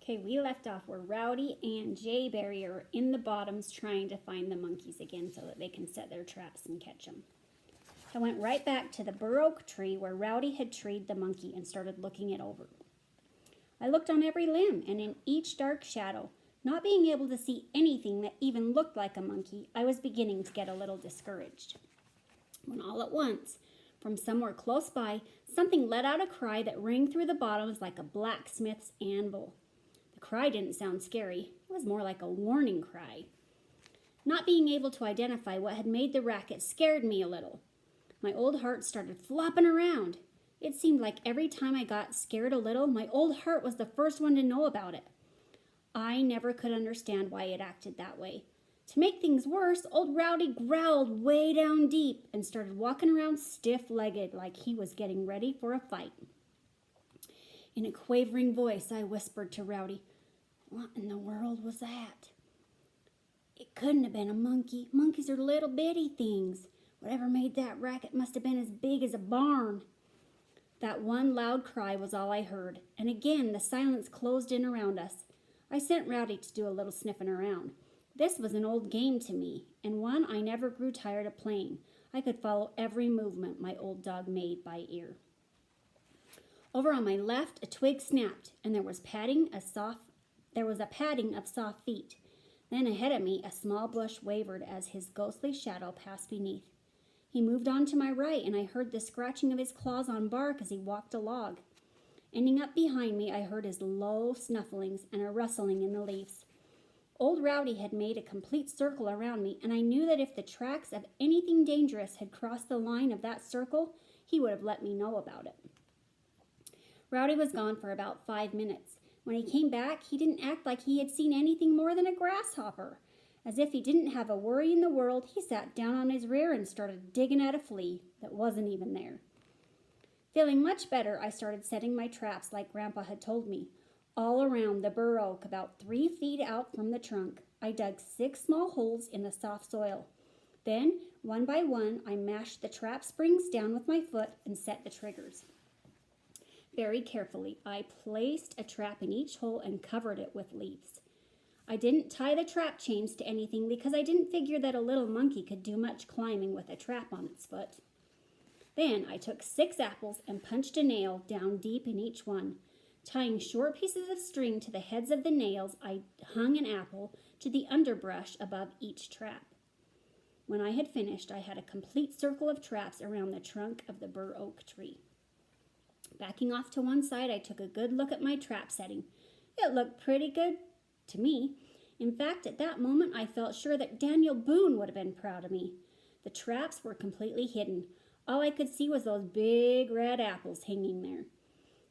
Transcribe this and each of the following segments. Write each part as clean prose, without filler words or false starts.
Okay, we left off where Rowdy and Jay Berry are in the bottoms trying to find the monkeys again so that they can set their traps and catch them. I went right back to the bur oak tree where Rowdy had treed the monkey and started looking it over. I looked on every limb and in each dark shadow. Not being able to see anything that even looked like a monkey, I was beginning to get a little discouraged. When all at once, from somewhere close by, something let out a cry that rang through the bottoms like a blacksmith's anvil. The cry didn't sound scary. It was more like a warning cry. Not being able to identify what had made the racket scared me a little. My old heart started flopping around. It seemed like every time I got scared a little, my old heart was the first one to know about it. I never could understand why it acted that way. To make things worse, old Rowdy growled way down deep and started walking around stiff-legged like he was getting ready for a fight. In a quavering voice, I whispered to Rowdy, "What in the world was that?" "It couldn't have been a monkey. Monkeys are little bitty things. Whatever made that racket must have been as big as a barn." That one loud cry was all I heard, and again the silence closed in around us. I sent Rowdy to do a little sniffing around. This was an old game to me, and one I never grew tired of playing. I could follow every movement my old dog made by ear. Over on my left, a twig snapped, and there was a padding of soft feet. Then ahead of me, a small bush wavered as his ghostly shadow passed beneath. He moved on to my right, and I heard the scratching of his claws on bark as he walked a log. Ending up behind me, I heard his low snufflings and a rustling in the leaves. Old Rowdy had made a complete circle around me, and I knew that if the tracks of anything dangerous had crossed the line of that circle, he would have let me know about it. Rowdy was gone for about 5 minutes. When he came back, he didn't act like he had seen anything more than a grasshopper. As if he didn't have a worry in the world, he sat down on his rear and started digging at a flea that wasn't even there. Feeling much better, I started setting my traps like Grandpa had told me. All around the bur oak, about 3 feet out from the trunk, I dug 6 small holes in the soft soil. Then, one by one, I mashed the trap springs down with my foot and set the triggers. Very carefully, I placed a trap in each hole and covered it with leaves. I didn't tie the trap chains to anything because I didn't figure that a little monkey could do much climbing with a trap on its foot. Then I took 6 apples and punched a nail down deep in each one. Tying short pieces of string to the heads of the nails, I hung an apple to the underbrush above each trap. When I had finished, I had a complete circle of traps around the trunk of the bur oak tree. Backing off to one side, I took a good look at my trap setting. It looked pretty good to me. In fact, at that moment, I felt sure that Daniel Boone would have been proud of me. The traps were completely hidden. All I could see was those big red apples hanging there.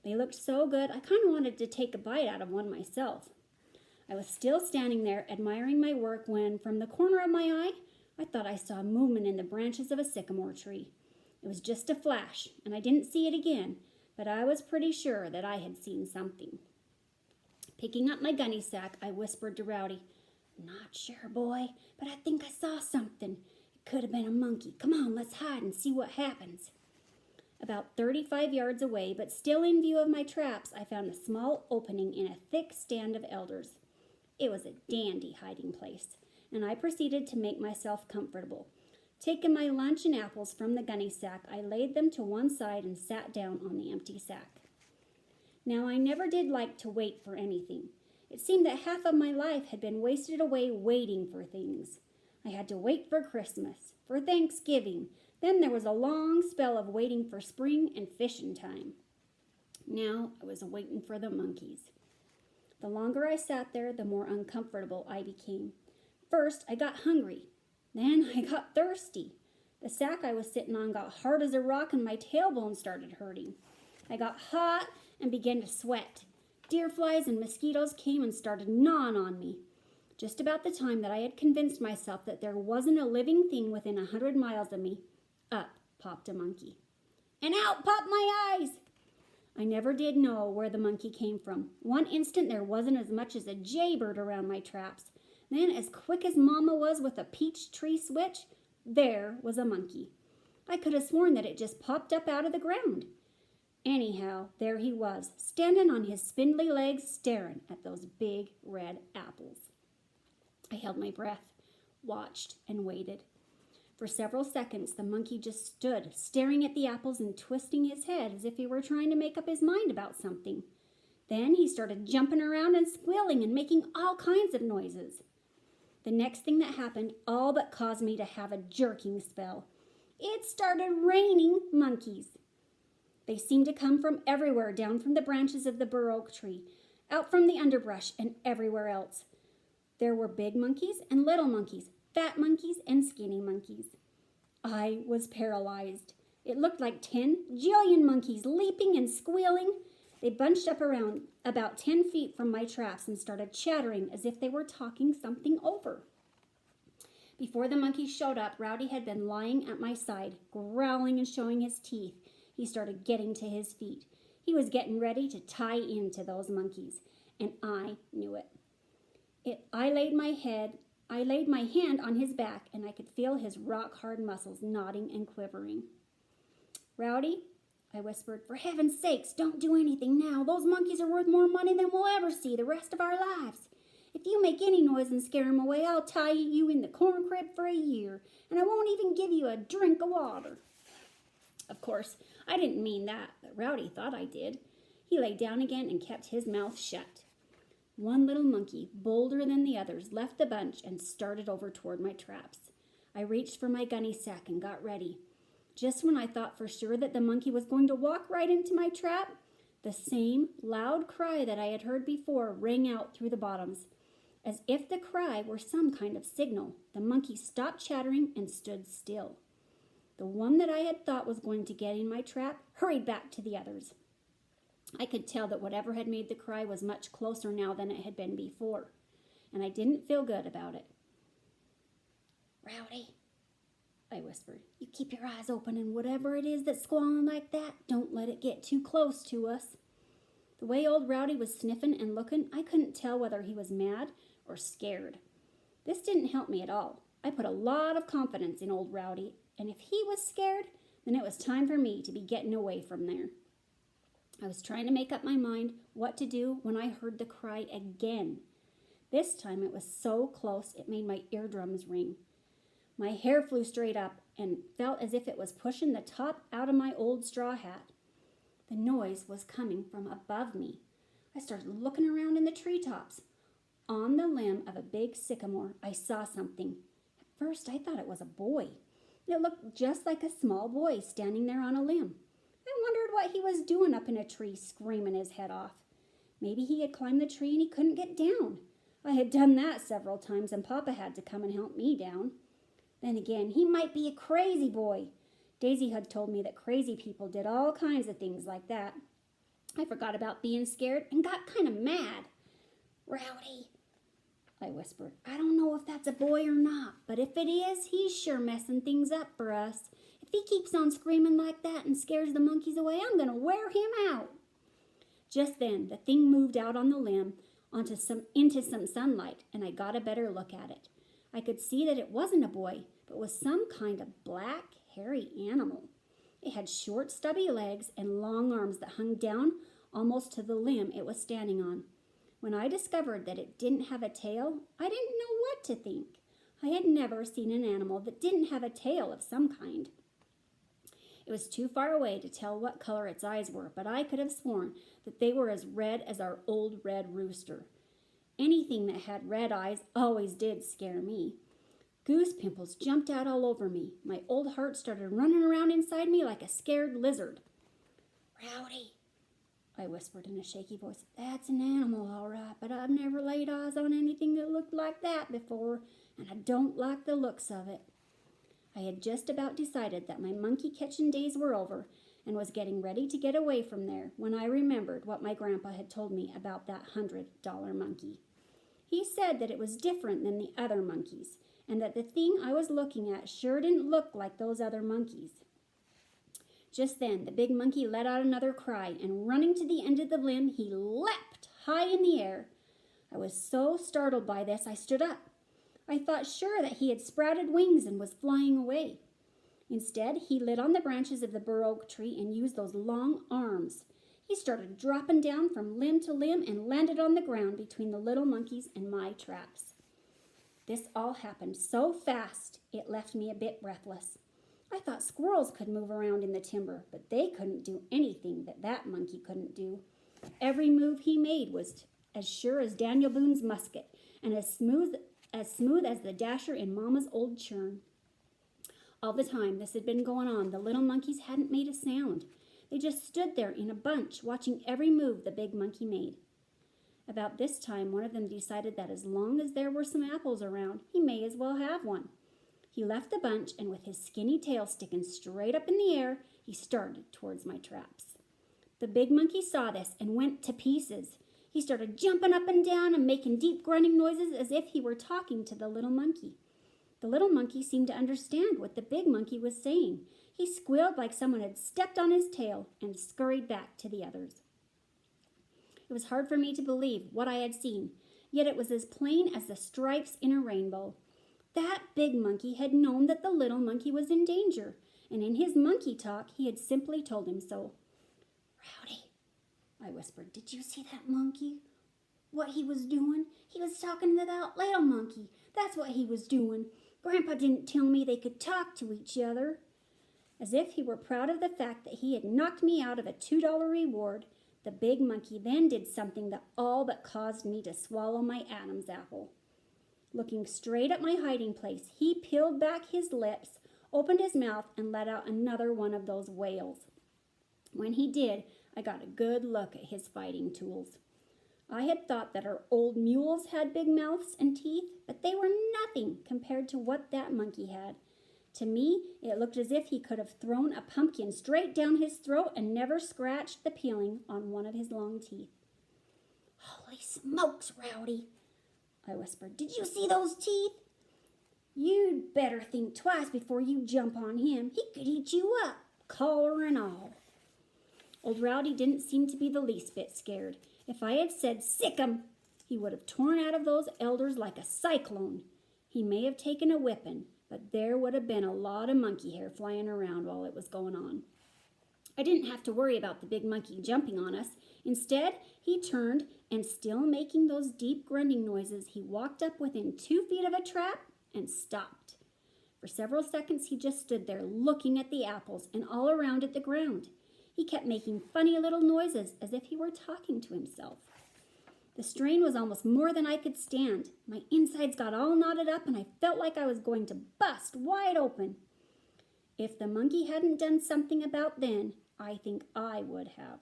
They looked so good, I kind of wanted to take a bite out of one myself. I was still standing there admiring my work when, from the corner of my eye, I thought I saw movement in the branches of a sycamore tree. It was just a flash, and I didn't see it again, but I was pretty sure that I had seen something. Picking up my gunny sack, I whispered to Rowdy, "Not sure, boy, but I think I saw something. It could have been a monkey. Come on, let's hide and see what happens." About 35 yards away, but still in view of my traps, I found a small opening in a thick stand of elders. It was a dandy hiding place, and I proceeded to make myself comfortable. Taking my lunch and apples from the gunny sack, I laid them to one side and sat down on the empty sack. Now, I never did like to wait for anything. It seemed that half of my life had been wasted away waiting for things. I had to wait for Christmas, for Thanksgiving. Then there was a long spell of waiting for spring and fishing time. Now I was waiting for the monkeys. The longer I sat there, the more uncomfortable I became. First, I got hungry. Then I got thirsty. The sack I was sitting on got hard as a rock and my tailbone started hurting. I got hot and began to sweat. Deer flies and mosquitoes came and started gnawing on me. Just about the time that I had convinced myself that there wasn't a living thing within 100 miles of me, up popped a monkey. And out popped my eyes! I never did know where the monkey came from. One instant there wasn't as much as a jaybird around my traps. Then, as quick as Mama was with a peach tree switch, there was a monkey. I could have sworn that it just popped up out of the ground. Anyhow, there he was, standing on his spindly legs, staring at those big red apples. I held my breath, watched, and waited. For several seconds, the monkey just stood, staring at the apples and twisting his head as if he were trying to make up his mind about something. Then he started jumping around and squealing and making all kinds of noises. The next thing that happened all but caused me to have a jerking spell. It started raining monkeys. They seemed to come from everywhere, down from the branches of the bur oak tree, out from the underbrush, and everywhere else. There were big monkeys and little monkeys, fat monkeys and skinny monkeys. I was paralyzed. It looked like 10 jillion monkeys leaping and squealing. They bunched up around about 10 feet from my traps and started chattering as if they were talking something over. Before the monkeys showed up, Rowdy had been lying at my side, growling and showing his teeth. He started getting to his feet. He was getting ready to tie into those monkeys, and I knew it. I laid my hand on his back, and I could feel his rock-hard muscles nodding and quivering. "Rowdy," I whispered, "for heaven's sakes, don't do anything now. Those monkeys are worth more money than we'll ever see the rest of our lives. If you make any noise and scare them away, I'll tie you in the corn crib for a year, and I won't even give you a drink of water." Of course, I didn't mean that, but Rowdy thought I did. He lay down again and kept his mouth shut. One little monkey, bolder than the others, left the bunch and started over toward my traps. I reached for my gunny sack and got ready. Just when I thought for sure that the monkey was going to walk right into my trap, the same loud cry that I had heard before rang out through the bottoms. As if the cry were some kind of signal, the monkey stopped chattering and stood still. The one that I had thought was going to get in my trap hurried back to the others. I could tell that whatever had made the cry was much closer now than it had been before, and I didn't feel good about it. "Rowdy," I whispered, "you keep your eyes open, and whatever it is that's squalling like that, don't let it get too close to us." The way old Rowdy was sniffing and looking, I couldn't tell whether he was mad or scared. This didn't help me at all. I put a lot of confidence in old Rowdy, and if he was scared, then it was time for me to be getting away from there. I was trying to make up my mind what to do when I heard the cry again. This time it was so close it made my eardrums ring. My hair flew straight up and felt as if it was pushing the top out of my old straw hat. The noise was coming from above me. I started looking around in the treetops. On the limb of a big sycamore, I saw something. At first, I thought it was a boy. It looked just like a small boy standing there on a limb. I wondered what he was doing up in a tree, screaming his head off. Maybe he had climbed the tree and he couldn't get down. I had done that several times, and Papa had to come and help me down. Then again, he might be a crazy boy. Daisy had told me that crazy people did all kinds of things like that. I forgot about being scared and got kind of mad. "Rowdy," I whispered, "I don't know if that's a boy or not, but if it is, he's sure messing things up for us. If he keeps on screaming like that and scares the monkeys away, I'm going to wear him out." Just then, the thing moved out on the limb into some sunlight, and I got a better look at it. I could see that it wasn't a boy, but was some kind of black, hairy animal. It had short, stubby legs and long arms that hung down almost to the limb it was standing on. When I discovered that it didn't have a tail, I didn't know what to think. I had never seen an animal that didn't have a tail of some kind. It was too far away to tell what color its eyes were, but I could have sworn that they were as red as our old red rooster. Anything that had red eyes always did scare me. Goose pimples jumped out all over me. My old heart started running around inside me like a scared lizard. "Rowdy," I whispered in a shaky voice, "that's an animal, all right, but I've never laid eyes on anything that looked like that before, and I don't like the looks of it." I had just about decided that my monkey catching days were over and was getting ready to get away from there when I remembered what my grandpa had told me about that $100 monkey. He said that it was different than the other monkeys, and that the thing I was looking at sure didn't look like those other monkeys. Just then, the big monkey let out another cry, and running to the end of the limb, he leapt high in the air. I was so startled by this, I stood up. I thought sure that he had sprouted wings and was flying away. Instead, he lit on the branches of the bur oak tree and used those long arms. He started dropping down from limb to limb and landed on the ground between the little monkeys and my traps. This all happened so fast, it left me a bit breathless. I thought squirrels could move around in the timber, but they couldn't do anything that monkey couldn't do. Every move he made was as sure as Daniel Boone's musket, and as smooth as the dasher in Mama's old churn. All the time this had been going on, the little monkeys hadn't made a sound. They just stood there in a bunch, watching every move the big monkey made. About this time, one of them decided that as long as there were some apples around, he may as well have one. He left the bunch, and with his skinny tail sticking straight up in the air, he started towards my traps. The big monkey saw this and went to pieces. He started jumping up and down and making deep grunting noises as if he were talking to the little monkey. The little monkey seemed to understand what the big monkey was saying. He squealed like someone had stepped on his tail and scurried back to the others. It was hard for me to believe what I had seen, yet it was as plain as the stripes in a rainbow. That big monkey had known that the little monkey was in danger, and in his monkey talk he had simply told him so. "Rowdy," I whispered, "did you see that monkey? What he was doing? He was talking to that little monkey. That's what he was doing. Grandpa didn't tell me they could talk to each other." As if he were proud of the fact that he had knocked me out of a $2 reward, the big monkey then did something that all but caused me to swallow my Adam's apple. Looking straight at my hiding place, he peeled back his lips, opened his mouth, and let out another one of those wails. When he did, I got a good look at his fighting tools. I had thought that our old mules had big mouths and teeth, but they were nothing compared to what that monkey had. To me, it looked as if he could have thrown a pumpkin straight down his throat and never scratched the peeling on one of his long teeth. "Holy smokes, Rowdy," I whispered. "Did you see those teeth? You'd better think twice before you jump on him. He could eat you up, collar and all." Old Rowdy didn't seem to be the least bit scared. If I had said, "Sick 'em," he would have torn out of those elders like a cyclone. He may have taken a whipping, but there would have been a lot of monkey hair flying around while it was going on. I didn't have to worry about the big monkey jumping on us. Instead, he turned, and still making those deep grunting noises, he walked up within 2 feet of a trap and stopped. For several seconds, he just stood there looking at the apples and all around at the ground. He kept making funny little noises as if he were talking to himself. The strain was almost more than I could stand. My insides got all knotted up, and I felt like I was going to bust wide open. If the monkey hadn't done something about then, I think I would have.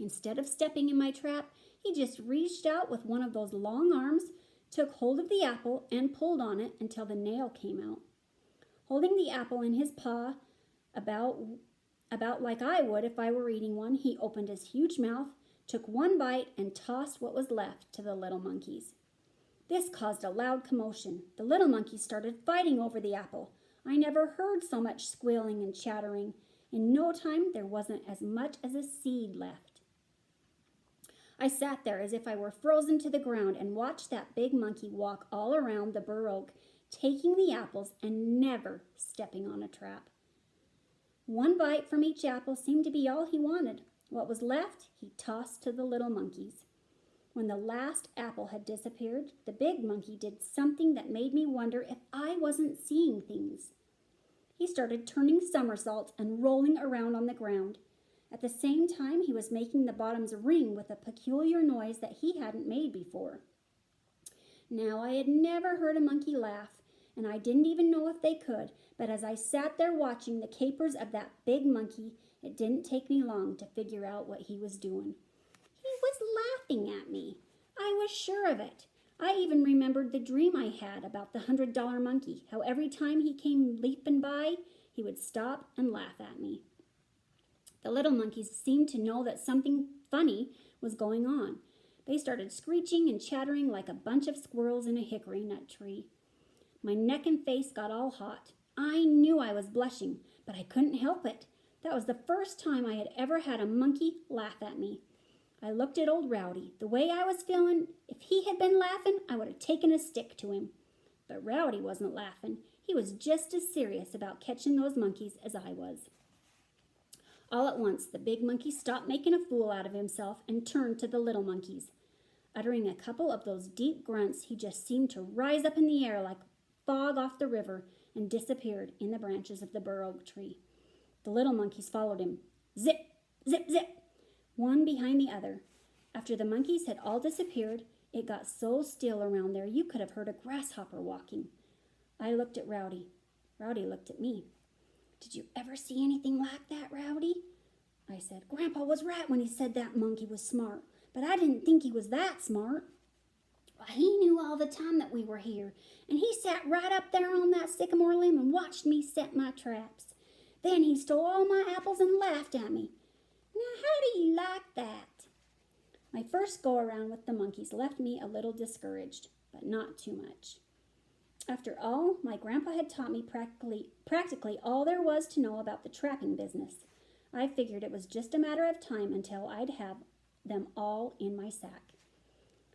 Instead of stepping in my trap, he just reached out with one of those long arms, took hold of the apple, and pulled on it until the nail came out. Holding the apple in his paw, about like I would if I were eating one, he opened his huge mouth, took one bite, and tossed what was left to the little monkeys. This caused a loud commotion. The little monkeys started fighting over the apple. I never heard so much squealing and chattering. In no time, there wasn't as much as a seed left. I sat there as if I were frozen to the ground and watched that big monkey walk all around the bur oak, taking the apples and never stepping on a trap. One bite from each apple seemed to be all he wanted. What was left, he tossed to the little monkeys. When the last apple had disappeared, the big monkey did something that made me wonder if I wasn't seeing things. He started turning somersaults and rolling around on the ground. At the same time, he was making the bottoms ring with a peculiar noise that he hadn't made before. Now, I had never heard a monkey laugh, and I didn't even know if they could, but as I sat there watching the capers of that big monkey, it didn't take me long to figure out what he was doing. He was laughing at me. I was sure of it. I even remembered the dream I had about the $100 monkey, how every time he came leaping by, he would stop and laugh at me. The little monkeys seemed to know that something funny was going on. They started screeching and chattering like a bunch of squirrels in a hickory nut tree. My neck and face got all hot. I knew I was blushing, but I couldn't help it. That was the first time I had ever had a monkey laugh at me. I looked at old Rowdy. The way I was feeling, if he had been laughing, I would have taken a stick to him. But Rowdy wasn't laughing. He was just as serious about catching those monkeys as I was. All at once, the big monkey stopped making a fool out of himself and turned to the little monkeys. Uttering a couple of those deep grunts, he just seemed to rise up in the air like fog off the river and disappeared in the branches of the bur oak tree. The little monkeys followed him. Zip, zip, zip, one behind the other. After the monkeys had all disappeared, it got so still around there you could have heard a grasshopper walking. I looked at Rowdy. Rowdy looked at me. Did you ever see anything like that, Rowdy? I said. Grandpa was right when he said that monkey was smart, but I didn't think he was that smart. Well, he knew all the time that we were here, and he sat right up there on that sycamore limb and watched me set my traps. Then he stole all my apples and laughed at me. Now, how do you like that? My first go-around with the monkeys left me a little discouraged, but not too much. After all, my grandpa had taught me practically all there was to know about the trapping business. I figured it was just a matter of time until I'd have them all in my sack.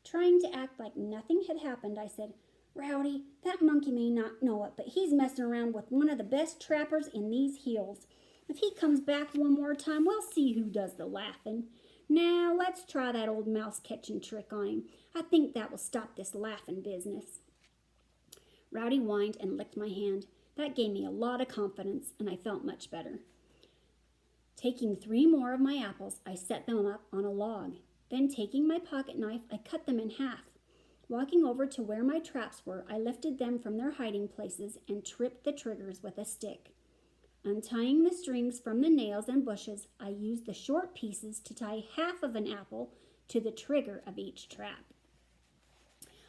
Trying to act like nothing had happened, I said, Rowdy, that monkey may not know it, but he's messing around with one of the best trappers in these hills. If he comes back one more time, we'll see who does the laughing. Now, let's try that old mouse-catching trick on him. I think that will stop this laughing business. Rowdy whined and licked my hand. That gave me a lot of confidence, and I felt much better. Taking 3 more of my apples, I set them up on a log. Then, taking my pocket knife, I cut them in half. Walking over to where my traps were, I lifted them from their hiding places and tripped the triggers with a stick. Untying the strings from the nails and bushes, I used the short pieces to tie half of an apple to the trigger of each trap.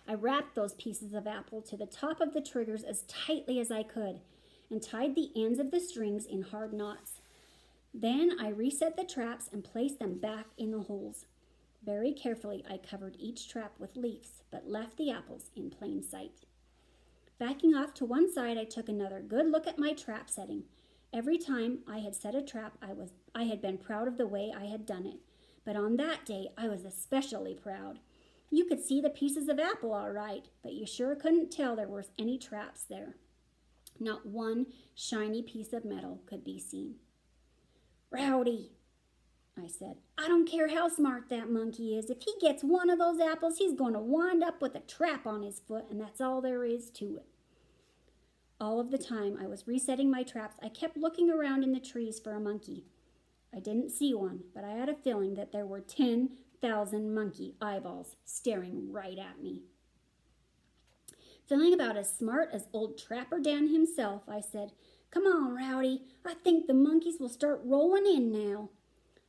I wrapped those pieces of apple to the top of the triggers as tightly as I could and tied the ends of the strings in hard knots. Then I reset the traps and placed them back in the holes. Very carefully, I covered each trap with leaves, but left the apples in plain sight. Backing off to one side, I took another good look at my trap setting. Every time I had set a trap, I had been proud of the way I had done it. But on that day, I was especially proud. You could see the pieces of apple all right, but you sure couldn't tell there were any traps there. Not one shiny piece of metal could be seen. Rowdy, I said, I don't care how smart that monkey is. If he gets one of those apples, he's going to wind up with a trap on his foot, and that's all there is to it. All of the time I was resetting my traps, I kept looking around in the trees for a monkey. I didn't see one, but I had a feeling that there were 10,000 monkey eyeballs staring right at me. Feeling about as smart as old Trapper Dan himself, I said, Come on, Rowdy, I think the monkeys will start rolling in now.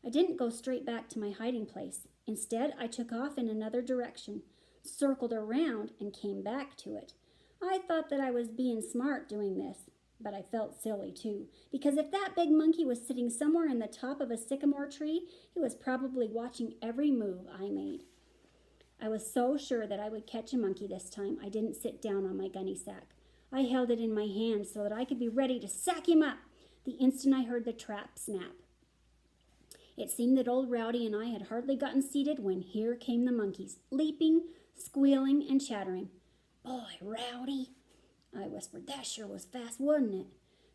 I didn't go straight back to my hiding place. Instead, I took off in another direction, circled around, and came back to it. I thought that I was being smart doing this, but I felt silly too, because if that big monkey was sitting somewhere in the top of a sycamore tree, he was probably watching every move I made. I was so sure that I would catch a monkey this time, I didn't sit down on my gunny sack. I held it in my hand so that I could be ready to sack him up the instant I heard the trap snap. It seemed that old Rowdy and I had hardly gotten seated when here came the monkeys, leaping, squealing, and chattering. Boy, Rowdy, I whispered, that sure was fast, wasn't it?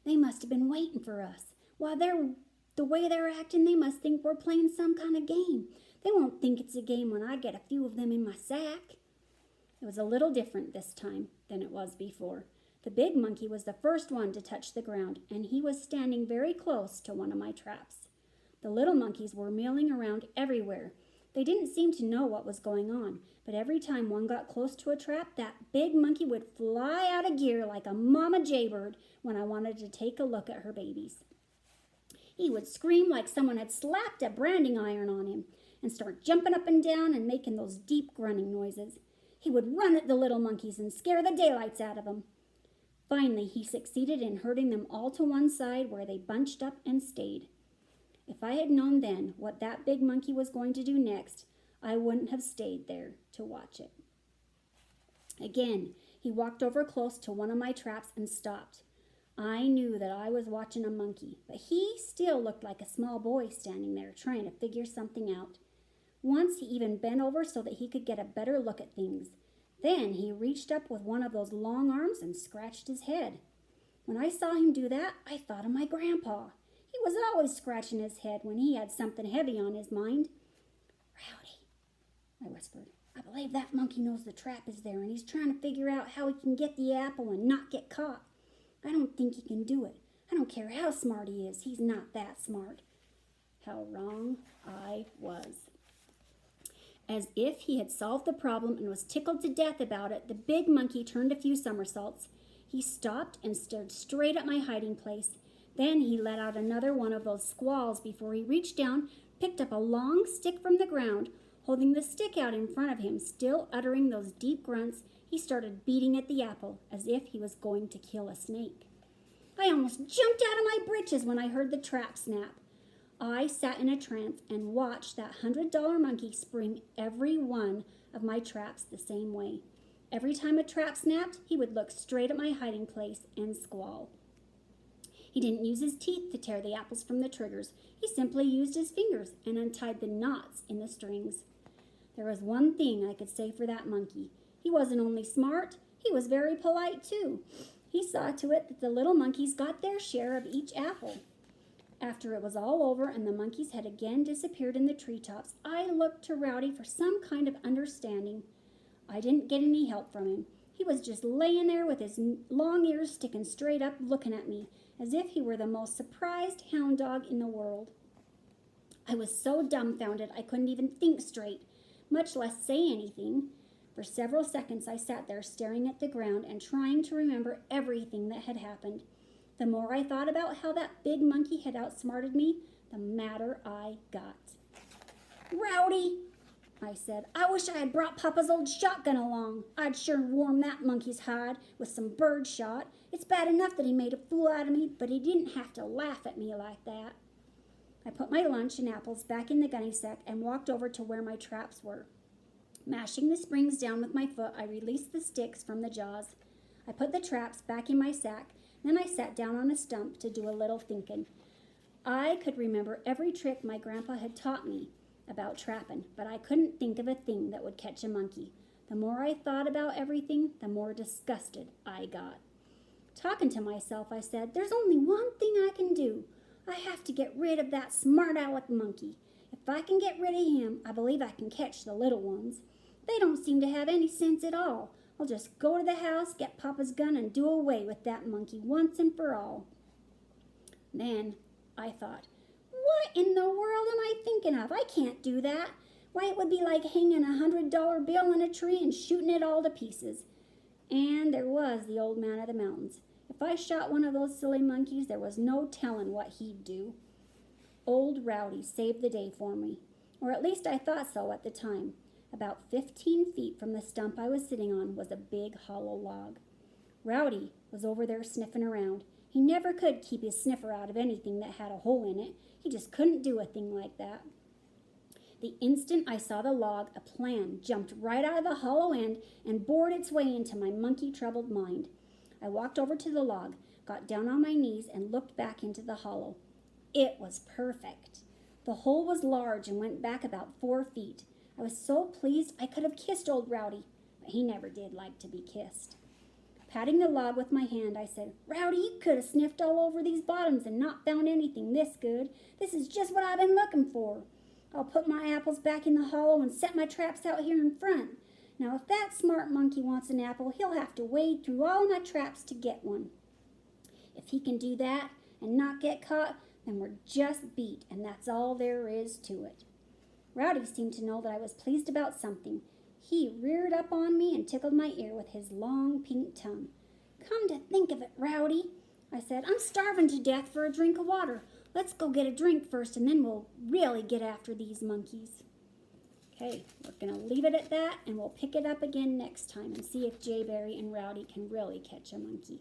They must have been waiting for us. Why, the way they're acting, they must think we're playing some kind of game. They won't think it's a game when I get a few of them in my sack. It was a little different this time than it was before. The big monkey was the first one to touch the ground, and he was standing very close to one of my traps. The little monkeys were milling around everywhere. They didn't seem to know what was going on, but every time one got close to a trap, that big monkey would fly out of gear like a mama jaybird when I wanted to take a look at her babies. He would scream like someone had slapped a branding iron on him and start jumping up and down and making those deep grunting noises. He would run at the little monkeys and scare the daylights out of them. Finally, he succeeded in herding them all to one side where they bunched up and stayed. If I had known then what that big monkey was going to do next, I wouldn't have stayed there to watch it. Again, he walked over close to one of my traps and stopped. I knew that I was watching a monkey, but he still looked like a small boy standing there trying to figure something out. Once he even bent over so that he could get a better look at things. Then he reached up with one of those long arms and scratched his head. When I saw him do that, I thought of my grandpa. He was always scratching his head when he had something heavy on his mind. Rowdy, I whispered, I believe that monkey knows the trap is there and he's trying to figure out how he can get the apple and not get caught. I don't think he can do it. I don't care how smart he is. He's not that smart. How wrong I was. As if he had solved the problem and was tickled to death about it, the big monkey turned a few somersaults. He stopped and stared straight at my hiding place. Then he let out another one of those squalls before he reached down, picked up a long stick from the ground. Holding the stick out in front of him, still uttering those deep grunts, he started beating at the apple as if he was going to kill a snake. I almost jumped out of my britches when I heard the trap snap. I sat in a trance and watched that $100 monkey spring every one of my traps the same way. Every time a trap snapped, he would look straight at my hiding place and squall. He didn't use his teeth to tear the apples from the triggers. He simply used his fingers and untied the knots in the strings. There was one thing I could say for that monkey. He wasn't only smart, he was very polite too. He saw to it that the little monkeys got their share of each apple. After it was all over and the monkeys had again disappeared in the treetops, I looked to Rowdy for some kind of understanding. I didn't get any help from him. He was just laying there with his long ears sticking straight up, looking at me, as if he were the most surprised hound dog in the world. I was so dumbfounded I couldn't even think straight, much less say anything. For several seconds I sat there staring at the ground and trying to remember everything that had happened. The more I thought about how that big monkey had outsmarted me, the madder I got. Rowdy, I said, I wish I had brought Papa's old shotgun along. I'd sure warm that monkey's hide with some bird shot. It's bad enough that he made a fool out of me, but he didn't have to laugh at me like that. I put my lunch and apples back in the gunny sack and walked over to where my traps were. Mashing the springs down with my foot, I released the sticks from the jaws. I put the traps back in my sack. Then I sat down on a stump to do a little thinking. I could remember every trick my grandpa had taught me about trapping, but I couldn't think of a thing that would catch a monkey. The more I thought about everything, the more disgusted I got. Talking to myself, I said, there's only one thing I can do. I have to get rid of that smart aleck monkey. If I can get rid of him, I believe I can catch the little ones. They don't seem to have any sense at all. I'll just go to the house, get Papa's gun, and do away with that monkey once and for all. Then I thought, what in the world am I thinking of? I can't do that. Why, it would be like hanging a $100 bill in a tree and shooting it all to pieces. And there was the old man of the mountains. If I shot one of those silly monkeys, there was no telling what he'd do. Old Rowdy saved the day for me, or at least I thought so at the time. About 15 feet from the stump I was sitting on was a big hollow log. Rowdy was over there sniffing around. He never could keep his sniffer out of anything that had a hole in it. He just couldn't do a thing like that. The instant I saw the log, a plan jumped right out of the hollow end and bored its way into my monkey-troubled mind. I walked over to the log, got down on my knees, and looked back into the hollow. It was perfect. The hole was large and went back about 4 feet. I was so pleased I could have kissed old Rowdy, but he never did like to be kissed. Patting the log with my hand, I said, Rowdy, you could have sniffed all over these bottoms and not found anything this good. This is just what I've been looking for. I'll put my apples back in the hollow and set my traps out here in front. Now, if that smart monkey wants an apple, he'll have to wade through all my traps to get one. If he can do that and not get caught, then we're just beat, and that's all there is to it. Rowdy seemed to know that I was pleased about something. He reared up on me and tickled my ear with his long pink tongue. Come to think of it, Rowdy, I said, I'm starving to death for a drink of water. Let's go get a drink first, and then we'll really get after these monkeys. Okay, we're going to leave it at that, and we'll pick it up again next time and see if Jayberry and Rowdy can really catch a monkey.